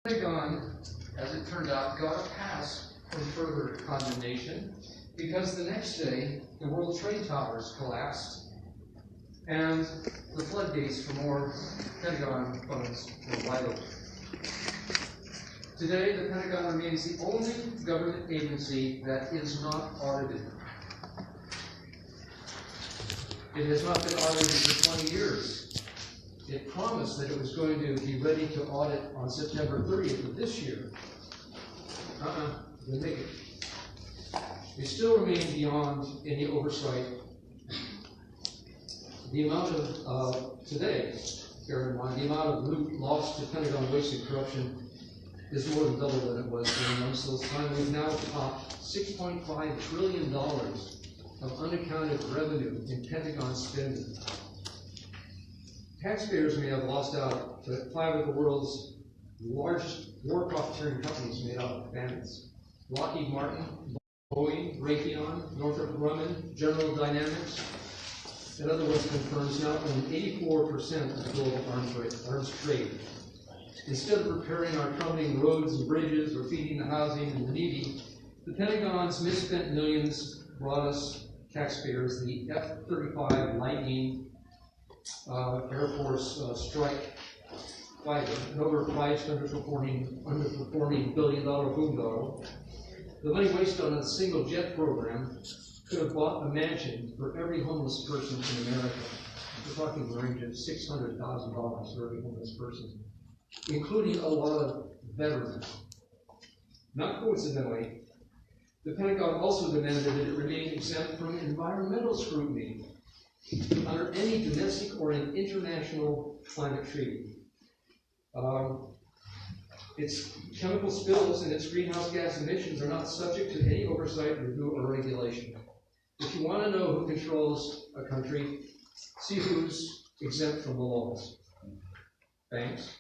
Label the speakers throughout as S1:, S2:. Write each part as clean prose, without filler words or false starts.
S1: Pentagon, as it turned out, got a pass from further condemnation because the next day the World Trade Towers collapsed and the floodgates for more Pentagon funds were wide open. Today, the Pentagon remains the only government agency that is not audited. It has not been audited for 20 years. It promised that it was going to be ready to audit on September 30th of this year. Didn't make it. They still remain beyond any oversight. The amount of, today, bear in mind, the amount of loot lost to Pentagon wasted corruption is more than double than it was during Rumsfeld's time. We've now topped $6.5 trillion of unaccounted revenue in Pentagon spending. Taxpayers may have lost out to 5 of the world's largest war profiteering companies made up of bandits: Lockheed Martin, Boeing, Raytheon, Northrop Grumman, General Dynamics, and other Western firms now own 84% of the global arms trade. Instead of repairing our crumbling roads and bridges or feeding the housing and the needy, the Pentagon's misspent millions brought us taxpayers the F-35 Lightning Air Force strike fighter, an overpriced, underperforming billion-dollar boondoggle. The money wasted on a single jet program could have bought a mansion for every homeless person in America. We're talking the range of $600,000 for every homeless person, including a lot of veterans. Not coincidentally, the Pentagon also demanded that it remain exempt from environmental scrutiny under any domestic or an international climate treaty. Its chemical spills and its greenhouse gas emissions are not subject to any oversight, review, or regulation. If you want to know who controls a country, see who's exempt from the laws. Banks,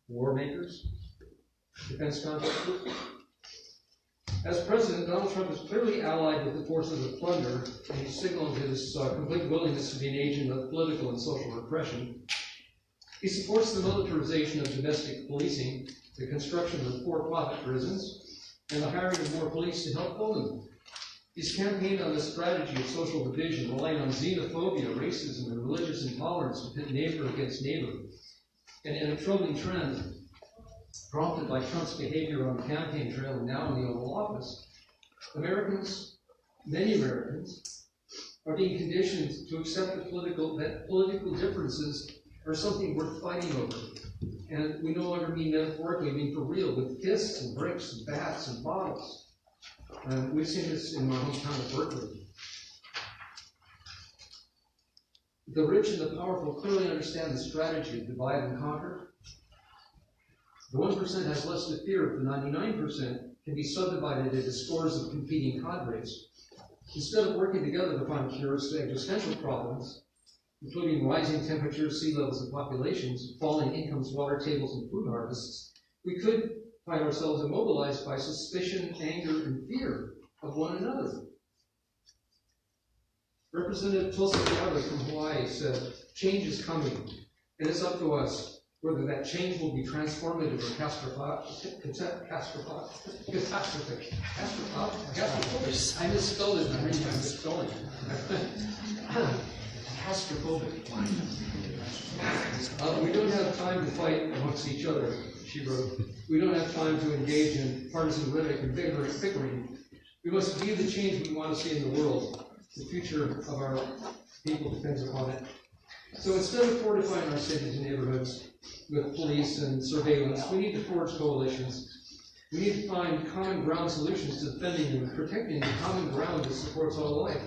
S1: war makers, defense contractors. As president, Donald Trump is clearly allied with the forces of plunder, and he signaled his complete willingness to be an agent of political and social repression. He supports the militarization of domestic policing, the construction of for-profit prisons, and the hiring of more police to help fill them. He's campaigned on a strategy of social division, relying on xenophobia, racism, and religious intolerance to pit neighbor against neighbor. And in a troubling trend, prompted by Trump's behavior on the campaign trail and now in the Oval Office, many Americans, are being conditioned to accept that political differences are something worth fighting over. And we no longer mean metaphorically, we mean for real, with fists and bricks and bats and bottles. We've seen this in my hometown of Berkeley. The rich and the powerful clearly understand the strategy of divide and conquer. The 1% has less to fear if the 99% can be subdivided into scores of competing cadres. Instead of working together to find cures to existential problems, including rising temperatures, sea levels, and populations, falling incomes, water tables, and food harvests, we could find ourselves immobilized by suspicion, anger, and fear of one another. Representative Tulsi Gabbard from Hawaii said, "Change is coming, and it's up to us whether that change will be transformative or catastrophic. I misspelled it. I'm misspelling it. Catastrophic. We don't have time to fight amongst each other," she wrote. "We don't have time to engage in partisan rhetoric and bickering. We must view the change we want to see in the world. The future of our people depends upon it. So instead of fortifying our cities and neighborhoods with police and surveillance, we need to forge coalitions. We need to find common ground solutions to defending and protecting the common ground that supports all life.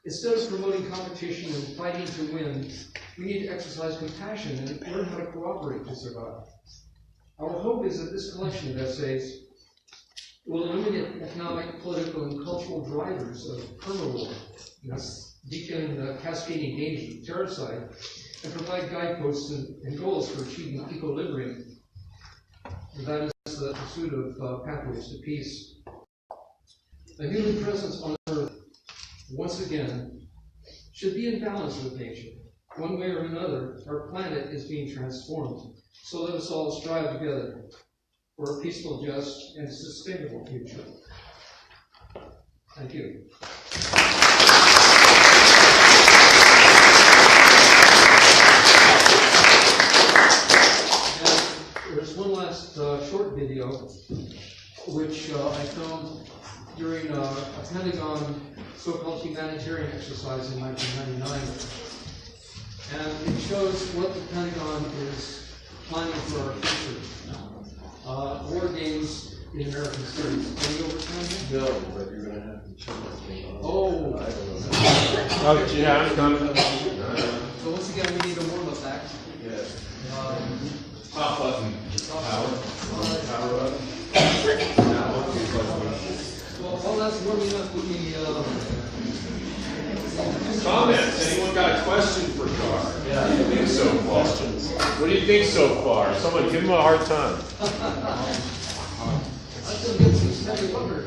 S1: Instead of promoting competition and fighting to win, we need to exercise compassion and learn how to cooperate to survive." Our hope is that this collection of essays will illuminate economic, political, and cultural drivers of perma-war, deepen the cascading dangers of terroricide, and provide guideposts and goals for achieving equilibrium. And that is the pursuit of pathways to peace. A human presence on Earth, once again, should be in balance with nature. one way or another, our planet is being transformed. So let us all strive together for a peaceful, just, and sustainable future. Thank you. And there's one last short video, which I filmed during a Pentagon so-called humanitarian exercise in 1999. And it shows what the Pentagon is planning for our future. War games in American studies. Are you over time?
S2: No, but you're going to have to check that.
S1: Oh.
S2: I don't know.
S3: Oh, yeah, I'm coming.
S1: So once again, we need a warm-up act.
S2: Yes.
S3: Top button.
S2: Power. Power up.
S1: Well, while that's warming up, let me
S3: Comments? Anyone got a question for Gar?
S2: Yeah.
S3: What do you think so far? What do you think so far? Someone give him a hard time.
S1: I still get some steady wonder.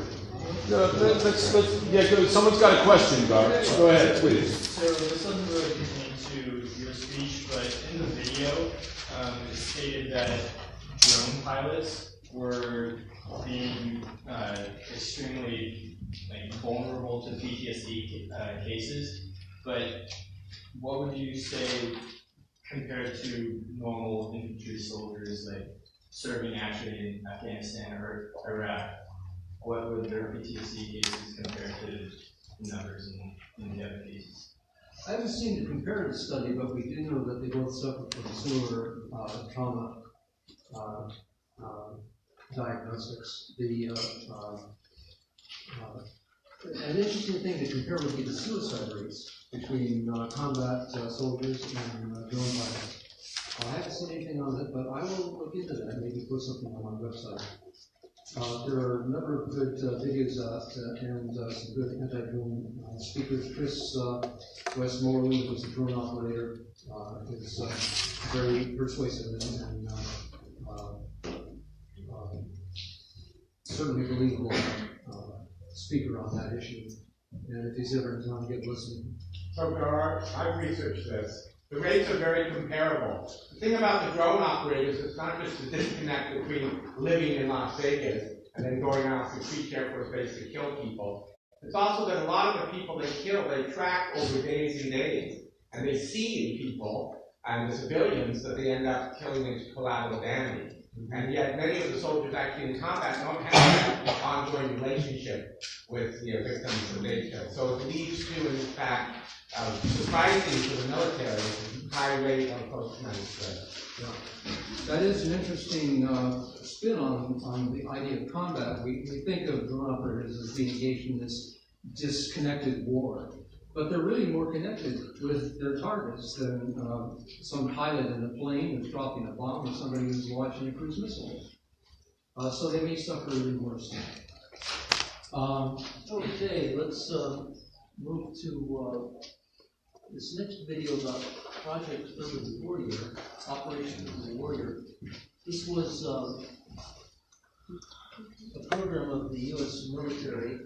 S3: Yeah, go. Someone's got a question, Gar. Go ahead, please.
S4: So this doesn't really pertain to your speech, but in the video, it stated that drone pilots were being extremely vulnerable to PTSD cases. But what would you say compared to normal infantry soldiers serving actually in Afghanistan or Iraq? What would their PTSD cases compare to the numbers in the other cases?
S1: I haven't seen the comparative study, but we do know that they both suffer from similar trauma diagnostics. An interesting thing to compare would be the suicide rates between combat soldiers and drone pilots. I haven't seen anything on it, but I will look into that and maybe put something on my website. There are a number of good videos out and some good anti-drone speakers. Chris Westmoreland, who's a drone operator, is very persuasive and certainly believable speaker on that issue. And if he's ever in town, get listening.
S5: So, Gar, I've researched this. The rates are very comparable. The thing about the drone operators, it's not just the disconnect between living in Las Vegas and then going out to Creech Air Force Base to kill people. It's also that a lot of the people they kill, they track over days and days, and they see in people and the civilians that they end up killing into collateral damage. And yet many of the soldiers actually in combat don't have that ongoing relationship with the victims that they kill. So it leads to, in fact, surprisingly for the military, high rate of post-traumatic stress.
S1: Yeah. That is an interesting spin on the idea of combat. We think of drone operators as being engaged in this disconnected war, but they're really more connected with their targets than some pilot in a plane who's dropping a bomb or somebody who's launching a cruise missile. So they may suffer even worse. Okay, let's move to this next video about Project Urban Warrior, Operation Urban Warrior. This was a program of the U.S. military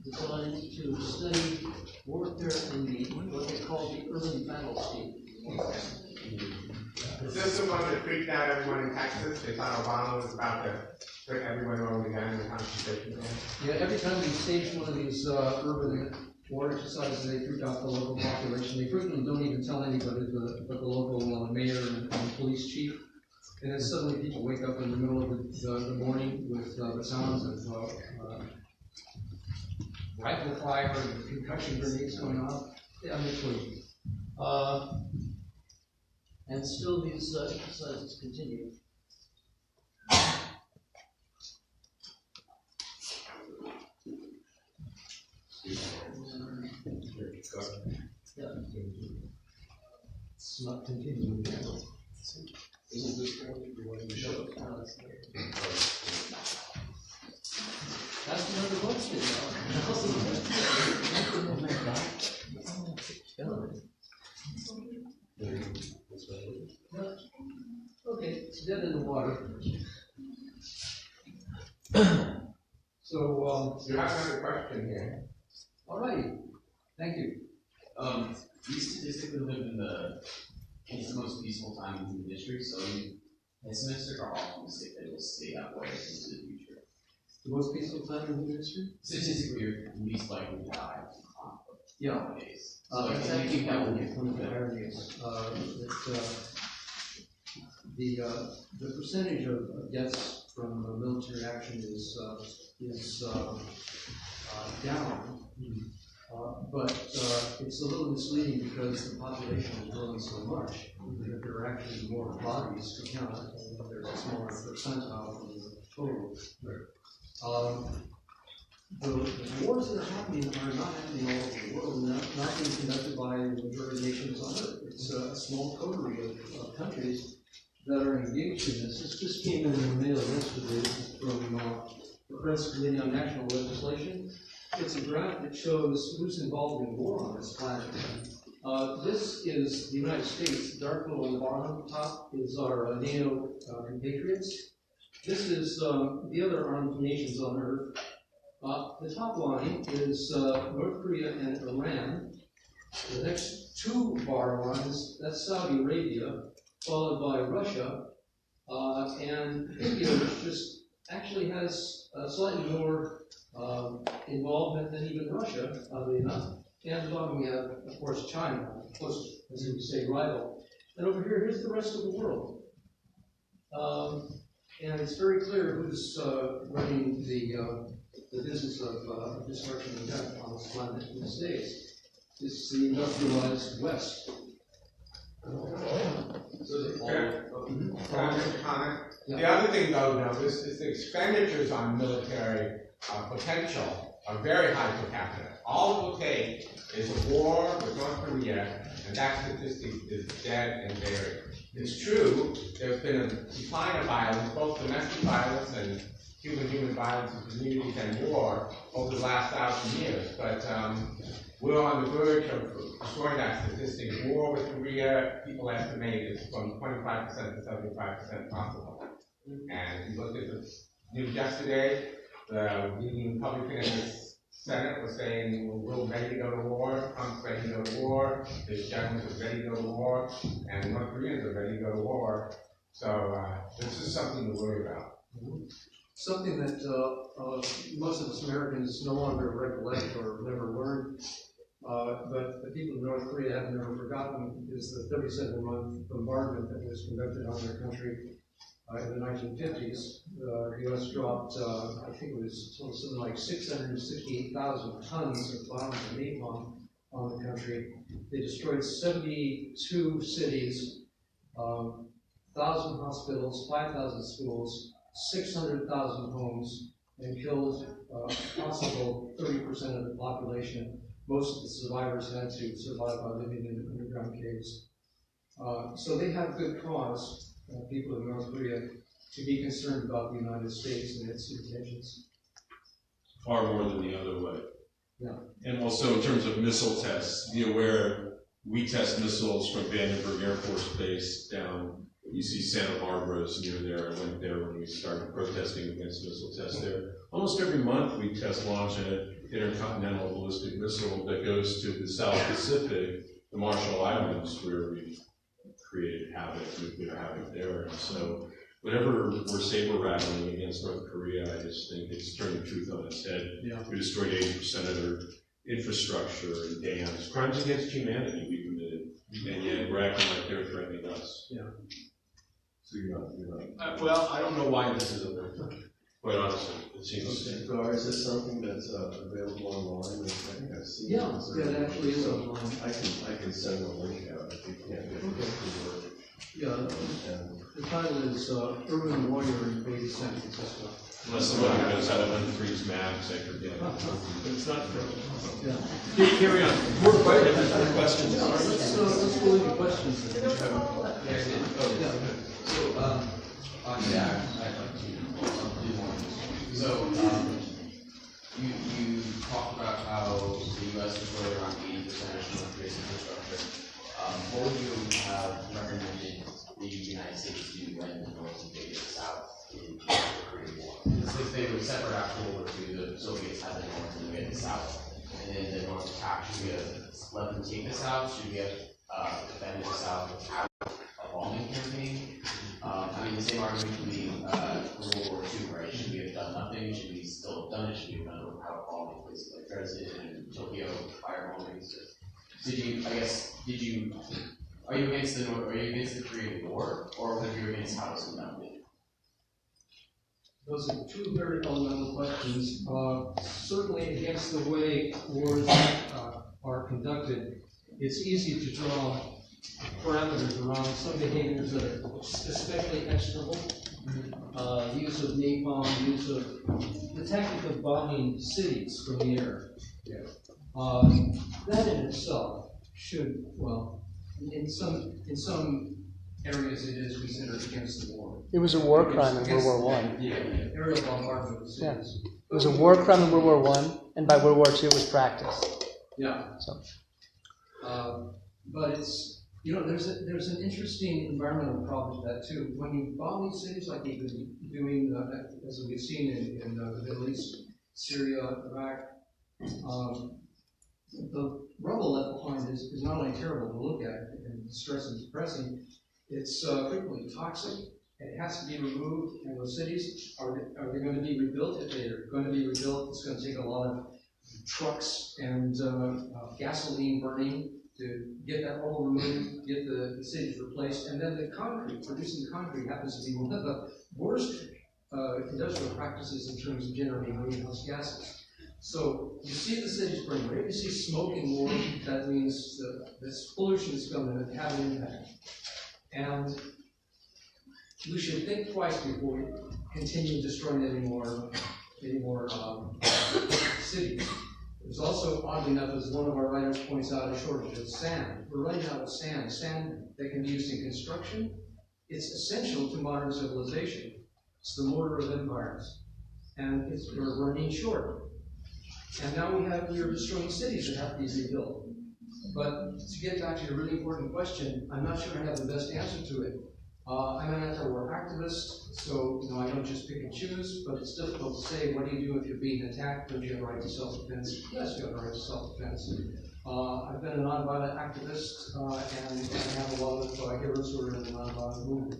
S1: designed to study warfare in what they call the urban battlescape.
S5: Is this the one that freaked out everyone in Texas? They thought Obama was about to put everyone over the gun in the concentration camp?
S1: Yeah, every time we stage one of these urban war exercises, they freak out the local population. They frequently don't even tell anybody but the local mayor and police chief. And then suddenly people wake up in the middle of the morning with the sounds of rifle fire and concussion grenades going off. Yeah, literally. And still these exercises continue. Yeah. It's not continuing.
S2: Isn't this one you wanted to show?
S1: That's another question. Okay, it's dead in the water. So,
S5: You have another question here.
S1: all righty. Thank you.
S6: We statistically live in it's the most peaceful time in the history, so pessimists are optimistic that it will stay that way into the future.
S1: The most peaceful time in human history?
S6: Statistically, you're least likely to die from conflict nowadays. So
S1: That's
S6: I
S1: actually
S6: think that will
S1: one of the ironies. The percentage of deaths from military action is down. But it's a little misleading because the population is growing so much that there are actually more bodies to count, and there's a smaller percentile from the total. The wars that are happening are not happening all over the world, not being conducted by the majority of nations on Earth. It's a small coterie of countries that are engaged in this. This just came in the mail yesterday from the Press Committee on National Legislation. It's a graph that shows who's involved in war on this planet. This is the United States. The dark blue on the bottom top is our NATO compatriots. This is the other armed nations on Earth. The top line is North Korea and Iran. The next two bar lines, that's Saudi Arabia, followed by Russia, and India, which just actually has slightly more involvement than even Russia, oddly enough. And at the bottom we have, of course, China, of course, as you would say, rival. And over here, here's the rest of the world. And it's very clear who's running the business of destruction and death on this planet these days. It's the industrialized West.
S5: The other thing, though, is the expenditures on military potential are very high per capita. All it will take is a war with North Korea, and that statistic is dead and buried. It's true, there's been a decline of violence, both domestic violence and human violence in communities and war over the last 1,000 years, but we're on the verge of destroying that statistic. War with Korea, people estimate, is from 25% to 75% possible. And if you looked at the news yesterday, the leading Republican in the Senate was saying, we're ready to go to war, Trump's ready to go to war, this gentleman is ready to go to war, and North Koreans are ready to go to war. So this is something to worry about.
S1: Something that most of us Americans no longer recollect or never learned, but the people of North Korea have never forgotten, is the 37-month bombardment that was conducted on their country in the 1950s. The U.S. dropped, I think it was something like 668,000 tons of bombs and napalm on the country. They destroyed 72 cities, 1,000 hospitals, 5,000 schools, 600,000 homes, and killed possible 30% of the population. Most of the survivors had to survive by living in underground caves. So they have good cause, people in North Korea, to be concerned about the United States and its intentions.
S3: Far more than the other way.
S1: Yeah.
S3: And also in terms of missile tests, be aware we test missiles from Vandenberg Air Force Base down. You see Santa Barbara is near there. I went there when we started protesting against missile tests there. Almost every month we launch an intercontinental ballistic missile that goes to the South Pacific, the Marshall Islands, where we created nuclear havoc there. And so whenever we're saber rattling against North Korea, I just think it's turned the truth on its head. Yeah. We destroyed 80% of their infrastructure and dams, crimes against humanity we committed, and yet we're acting like they're threatening us.
S1: Yeah.
S3: So you're not.
S2: Well, I don't know why this is a
S3: Quite honestly, it seems.
S2: Gar, is this something that's available online? I think I've seen
S1: Yeah, it actually is online.
S2: I can send a link out if you can't get it to work.
S1: Yeah, the title is Urban Warrior in Base San Francisco.
S3: Unless somebody knows how to unfreeze maps, I forget. It's not true.
S1: Yeah.
S3: Carry on.
S2: More questions?
S1: Yeah, let's go into questions.
S6: So, you talked about how the U.S. destroyed around 80% of North Korea's infrastructure. What would you have recommended the United States do when the North invaded the South in the Korean War? If they were separate after World War II, the Soviets had the North and we had the South. and then the North attack? Should we have let them take the South? Should we have defended the South without a bombing campaign? I mean, the same argument can be for World War II, right? Should we have done nothing? Should we still have done it? Should we have done it without bombing places like Dresden and Tokyo, firebombings? Are you against the Korean War, or are you against how it's conducted?
S1: Those are two very fundamental questions. Certainly against the way wars are conducted, it's easy to draw parameters around some behaviors that are especially execrable. The use of napalm, use of the tactic of bombing cities from the air. That in itself should, well, in some areas it is considered against the war.
S7: It was a war crime in World War I.
S1: Yeah, aerial bombardment of cities.
S7: It was a war crime in World War I, and by World War II it was practiced.
S1: Yeah.
S7: So.
S1: But it's, there's an interesting environmental problem to that too. When you bomb these cities like we've been doing, as we've seen in the Middle East, Syria, Iraq, the rubble left behind is not only terrible to look at and distressing and depressing, it's frequently toxic. It has to be removed, and those cities, are they going to be rebuilt? If they're going to be rebuilt, it's going to take a lot of trucks and gasoline burning to get that rubble removed, get the cities replaced, and then the concrete, producing concrete happens to be one of the worst industrial practices in terms of generating greenhouse gases. So you see the cities burning. Whenever you see smoke in war, that means this pollution is going to have an impact. And we should think twice before we continue destroying any more cities. There's also, oddly enough, as one of our writers points out, a shortage of sand. We're running out of sand. Sand that can be used in construction. It's essential to modern civilization. It's the mortar of empires. And we're running short. And now we are destroying cities that have to be rebuilt. But to get back to your really important question, I'm not sure I have the best answer to it. I'm an anti-war activist, so I don't just pick and choose, but it's difficult to say, what do you do if you're being attacked? Don't you have a right to self-defense? Yes, you have a right to self-defense. I've been a nonviolent activist, and I have a lot of heroes who are in the nonviolent movement,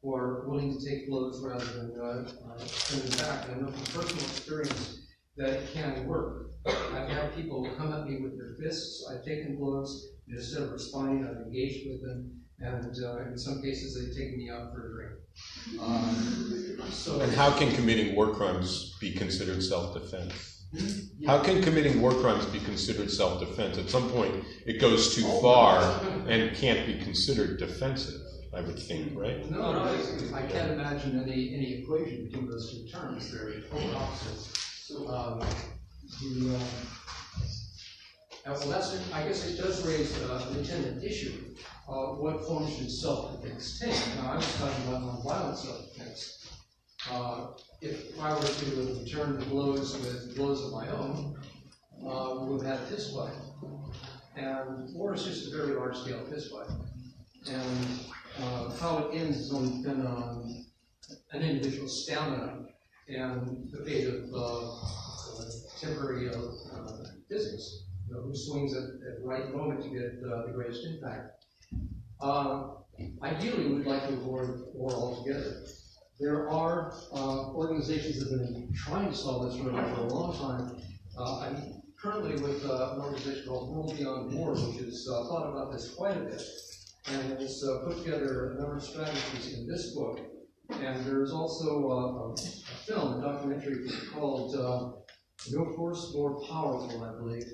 S1: who are willing to take blows rather than turn them back. And I know from personal experience that it can work. I've had people come at me with their fists. I've taken blows, and instead of responding, I've engaged with them. And in some cases, they've taken me out for a drink.
S3: And how can committing war crimes be considered self-defense? How can committing war crimes be considered self-defense? At some point, it goes too far and can't be considered defensive, I would think, right?
S1: No, I can't imagine any equation between those two terms. They're polar opposites. Well, I guess it does raise an intended issue. What form should self-defense take? Now, I was talking about nonviolent self-defense. If I were to return the blows with blows of my own, we would have had a fist fight. And war is just a very large-scale fist fight. And how it ends is only dependent on an individual's stamina and the fate of temporary physics. Who swings at the right moment to get the greatest impact. Ideally, we'd like to avoid war altogether. There are organizations that have been trying to solve this problem for a long time. I'm currently with an organization called World Beyond War, which has thought about this quite a bit, and has put together a number of strategies in this book. And there's also a film, a documentary called No Force More Powerful, I believe,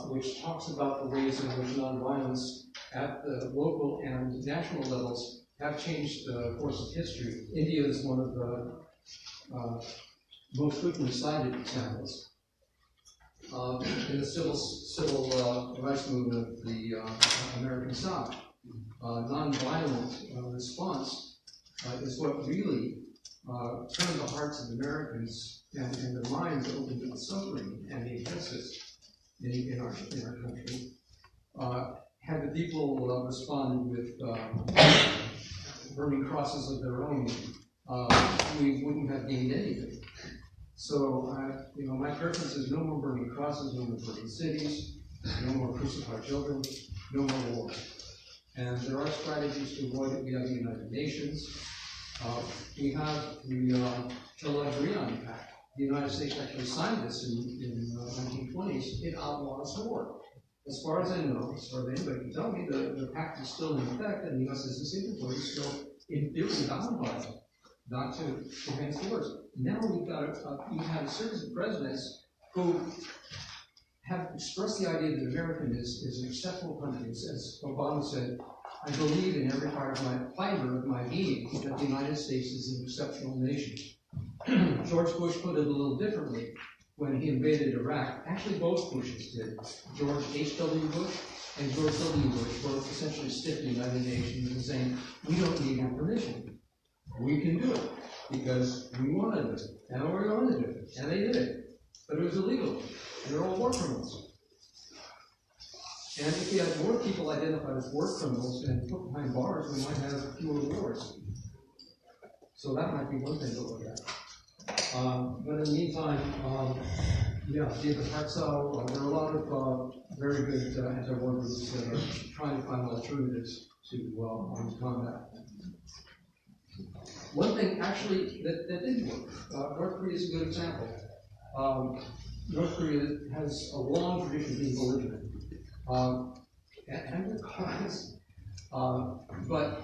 S1: which talks about the ways in which nonviolence at the local and national levels have changed the course of history. India is one of the most frequently cited examples. In the civil rights movement of the American South, nonviolent response is what really turned the hearts of Americans and their minds open to the suffering and the injustice in our country. Had the people responded with burning crosses of their own, we wouldn't have gained anything. So, my preference is no more burning crosses, no more burning cities, no more crucified children, no more war. And there are strategies to avoid it. We have the United Nations. We have the Kinase-Leggett Pact. The United States actually signed this in the 1920s. It outlaws war. As far as I know, as far as anybody can tell me, the pact is still in effect, and the U.S. as a signatory is still in theory bound by it, not to advance the wars. Now you have a series of presidents who have expressed the idea that America is an acceptable country. As Obama said, I believe in every part of my fiber of my being that the United States is an exceptional nation. George Bush put it a little differently when he invaded Iraq. Actually, both Bushes did. George H.W. Bush and George W. Bush both essentially stiffed the United Nations and saying, we don't need your permission. We can do it because we want to do it, and we're going to do it. And they did it. But it was illegal. And they're all war criminals. And if we had more people identified as war criminals and put behind bars, we might have fewer wars. So that might be one thing to look at. But in the meantime, David Hartzell, there are a lot of very good anti-war groups that are trying to find alternatives to armed combat. One thing actually that did work, North Korea is a good example. North Korea has a long tradition of being belligerent. And because, but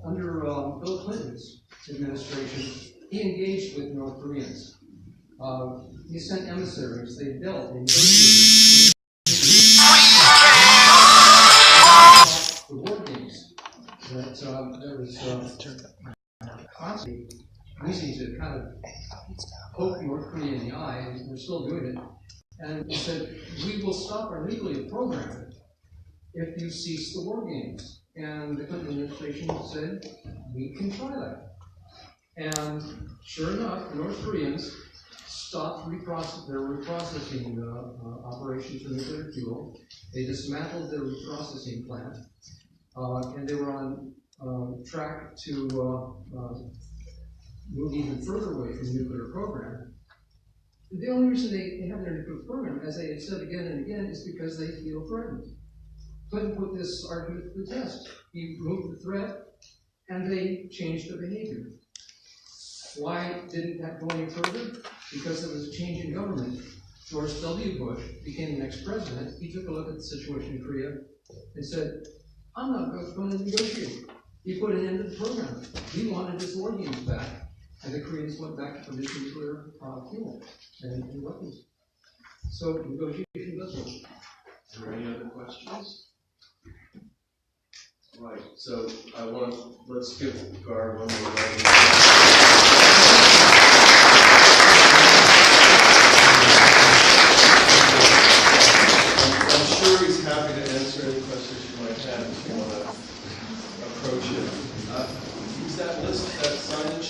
S1: under Bill Clinton's administration, he engaged with North Koreans. He sent emissaries, they dealt, they negotiated. The war games that was constantly easy to kind of poke North Korea in the eye, and we're still doing it. And he said, we will stop our nuclear program if you cease the war games. And the Clinton administration said, we can try that. And sure enough, the North Koreans stopped their reprocessing operations for nuclear fuel. They dismantled their reprocessing plant, and they were on track to move even further away from the nuclear program. The only reason they have their nuclear program, as they have said again and again, is because they feel threatened. Clinton put this argument to the test. He removed the threat, and they changed their behavior. Why didn't that go any further? Because there was a change in government. George W. Bush became the next president. He took a look at the situation in Korea and said, I'm not going to negotiate. He put an end to the program. He wanted his war games back. And the Koreans went back to producing nuclear fuel and weapons. So negotiation does work.
S2: Are there any other questions? All right, so let's give Gar one more round. I'm sure he's happy to answer any questions you might have if you want to approach it. Use that list, that signage.